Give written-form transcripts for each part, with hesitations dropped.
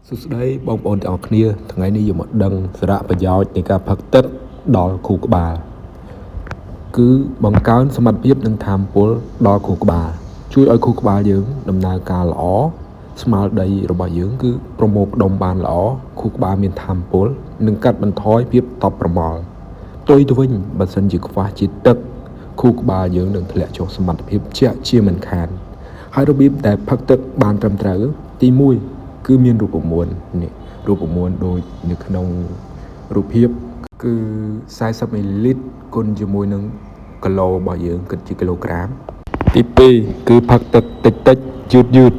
សួស្តីបងប្អូនទាំងអស់គ្នាថ្ងៃនេះយើងមកដឹងសារៈប្រយោជន៍នៃការផឹកទឹកដល់ខួរក្បាលគឺបង្កើនសមត្ថភាពនិងថាមពលដល់ខួរក្បាលជួយឲ្យខួរក្បាលយើងដំណើរការល្អស្មារតីរបស់យើងគឺប្រមូលផ្ដុំបានល្អខួរក្បាលមានថាមពលនិងកាត់បន្ថយភាពតប់ប្រមល់ផ្ទុយទៅវិញបើសិនជាខ្វះជាតិទឹកខួរក្បាលយើងនឹងធ្លាក់ចុះសមត្ថភាពជាក់ជាមិនខានហើយរបៀបដែលផឹកទឹកបានត្រឹមត្រូវទី1គឺមានរូបមន្តនេះរូបមន្តដូចនៅក្នុងរូបភាពគឺ40មីលីលីត្រគុណជាមួយនឹងគីឡូរបស់យើងគិតជាគីឡូក្រាមទី2គឺផឹកទឹកតិចយឺត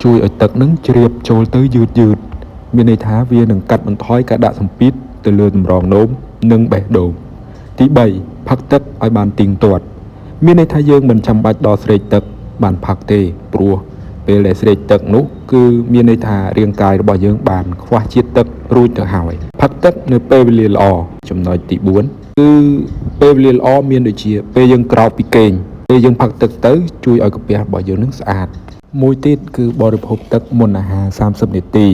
ជួយឲ្យទឹកនឹងជ្រាបចូលទៅយឺតមានន័យថាវានឹងកាត់បន្ថយការដាក់សម្ពាធទៅលើតម្រងនោមនិងបេះដូងទី3ផឹកទឹកឲ្យបានទៀងទាត់មានន័យថាយើងមិនចាំបាច់ដល់ស្រេកទឹកបានផឹកទេព្រោះពេលដែលស្រេកទឹកនោះគឺមានន័យថារាងកាយរបស់យើងបានខ្វះជាតិទឹករួចទៅហើយផឹកទឹកនៅពេលវេលាល្អចំណុចទី4គឺពេលវេលាល្អមានដូចជាពេលយើងក្រោកពីគេងពេលយើងផឹកទឹកទៅជួយឲ្យកាពះរបស់យើងនឹងស្អាតមួយទៀតគឺបរិភោគទឹកមុនអាហារ30នាទី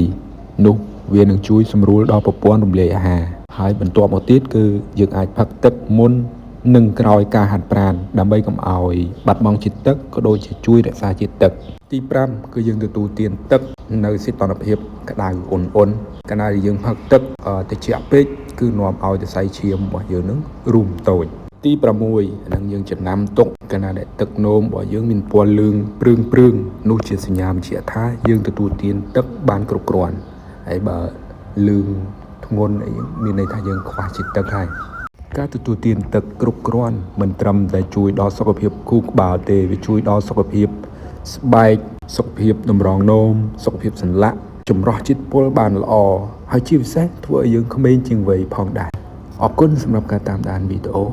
នោះវានឹងជួយសម្រួលដល់ប្រព័ន្ធរំលាយអាហារហើយបន្ទាប់មកទៀតគឺយើងអាចផឹកទឹកមុននិងក្រោយការហាត់ប្រាណដើម្បីកុំឲ្យបាត់បង់ជាតិទឹកក៏ដូចជាជួយរក្សាជាតិទឹកទី5គឺយើងទទួលទានទឹកនៅសីតុណ្ហភាពក្តៅអ៊ុនកាលណាយើងផឹកទឹកត្រជាក់ពេកគឺនាំឲ្យសរសៃឈាមរបស់យើងនឹងរួមតូចទី6ហ្នឹងយើងចំណាំទុកកាលណាដែលទឹកនោមរបស់យើងមានពណ៌លឿងព្រឹងនោះជាសញ្ញាបញ្ជាក់ថាយើងទទួលទានទឹកបានគ្រប់គ្រាន់ហើយបើលឿងធ្ងន់អីមានន័យថាយើងខ្វះជាតិទឹកហើយការទទួលទានទឹកគ្រប់គ្រាន់មិនត្រឹមតែជួយដល់សុខភាពខួរក្បាលទេវាជួយដល់សុខភាពស្បែកសុខភាពតម្រងនោមសុខភាពសន្លាក់ចម្រោះជាតិពុលបានល្អហើយជាពិសេសធ្វើឲ្យយើងក្មេងជាងវ័យផងដែរអរគុណសម្រាប់ការតាមដានវីដេអូ